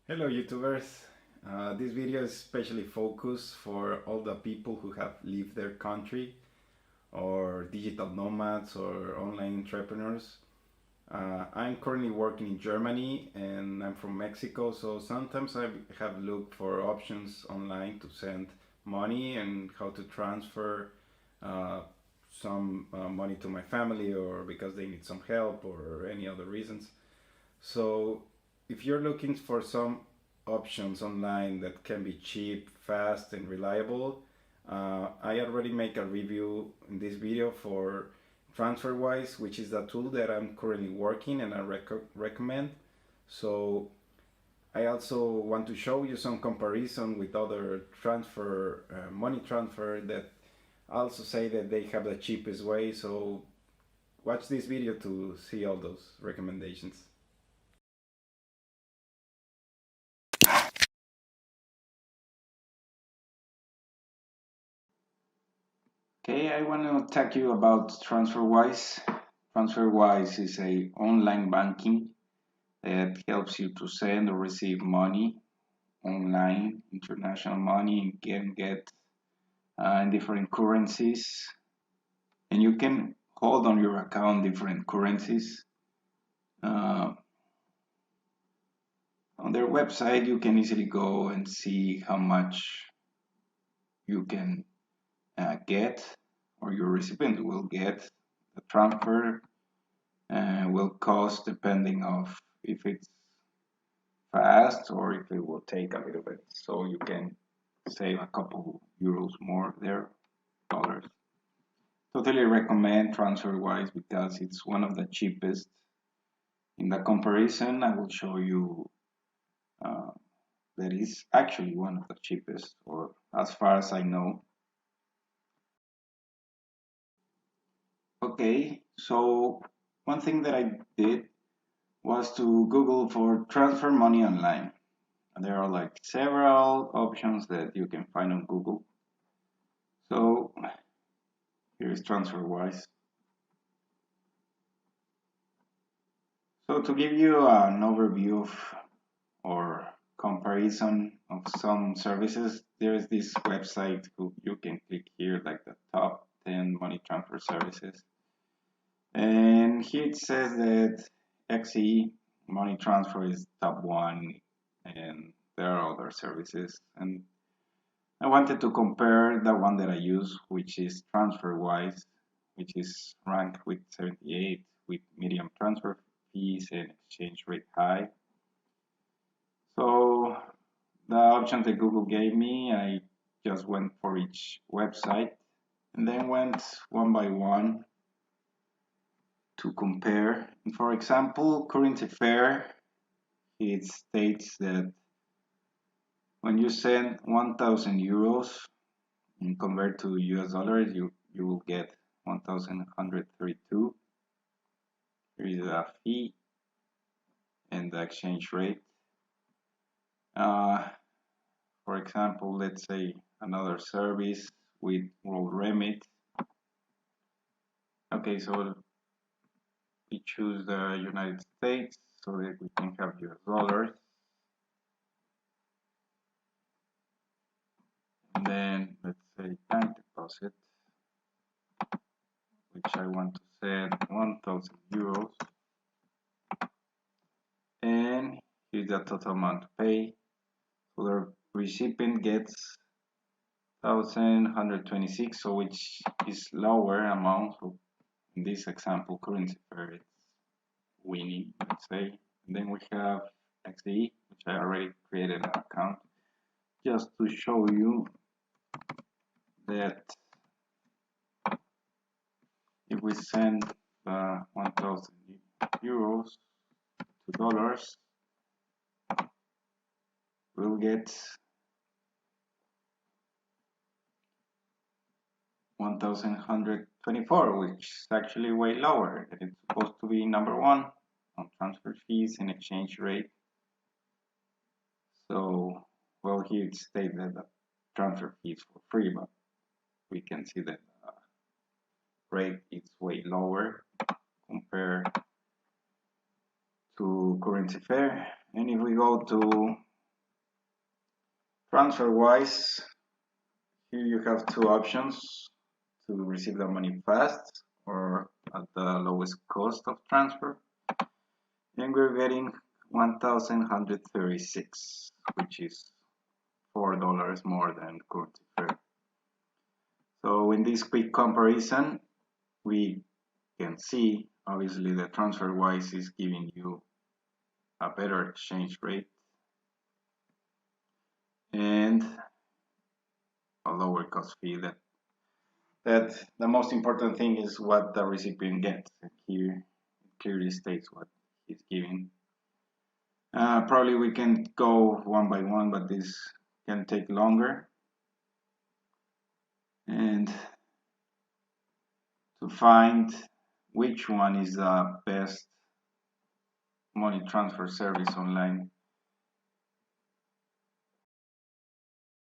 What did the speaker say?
Hello YouTubers. This video is specially focused for all the people who have left their country or digital nomads or online entrepreneurs. I'm currently working in Germany and I'm from Mexico, so sometimes I have looked for options online to send money and how to transfer uh, some money to my family or because they need some help or any other reasons. So if you're looking for some options online that can be cheap, fast, and reliable, I already make a review in this video for Transferwise, which is the tool that I'm currently working and I recommend. So I also want to show you some comparison with other money transfer that also say that they have the cheapest way. So watch this video to see all those recommendations. Okay, I want to talk you about Transferwise. Transferwise is a online banking that helps you to send or receive money online, international money, and can get in different currencies. And you can hold on your account different currencies. Uh, on their website, you can easily go and see how much you can get or your recipient will get. The transfer will cost depending of if it's fast or if it will take a little bit. So you can save a couple euros more there, dollars. Totally recommend Transferwise because it's one of the cheapest. In the comparison, I will show you uh, that is actually one of the cheapest, or as far as I know. Okay, so one thing that I did was to Google for transfer money online. There are like several options that you can find on Google. So here is Transferwise. So to give you an overview of or comparison of some services, there is this website you can click here like the top 10 money transfer services. And here it says that XE money transfer is top one and there are other services. And I wanted to compare the one that I use, which is Transferwise, which is ranked with 78 with medium transfer fees and exchange rate high. So the options that Google gave me, I just went for each website and then went one by one to compare. And for example, Currency Fair, it states that when you send 1,000 euros and convert to US dollars, you will get 1,132. Here is a fee and the exchange rate. Uh, for example, let's say another service with World Remit. Okay, so we choose the United States so that we can have US dollars. And then let's say bank deposit, which I want to send 1,000 euros. And here's the total amount to pay. So the recipient gets 1,126, so which is lower amount. So in this example, currency pair is winning, let's say. And then we have XE, which I already created an account, just to show you that if we send 1,000 euros to dollars, we'll get 1,124, which is actually way lower. It's supposed to be number one on transfer fees and exchange rate. So, well, here it states that the transfer fees for free, but we can see that the rate is way lower compared to currency fair. And if we go to Transferwise, here you have two options to receive the money fast or at the lowest cost of transfer. And we're getting 1,136, which is $4 more than currency fair. So in this quick comparison, we can see obviously the Transferwise is giving you a better exchange rate and a lower cost fee. That the most important thing is what the recipient gets. Here it clearly states what he's giving. Probably we can go one by one, but this can take longer. And to find which one is the best money transfer service online,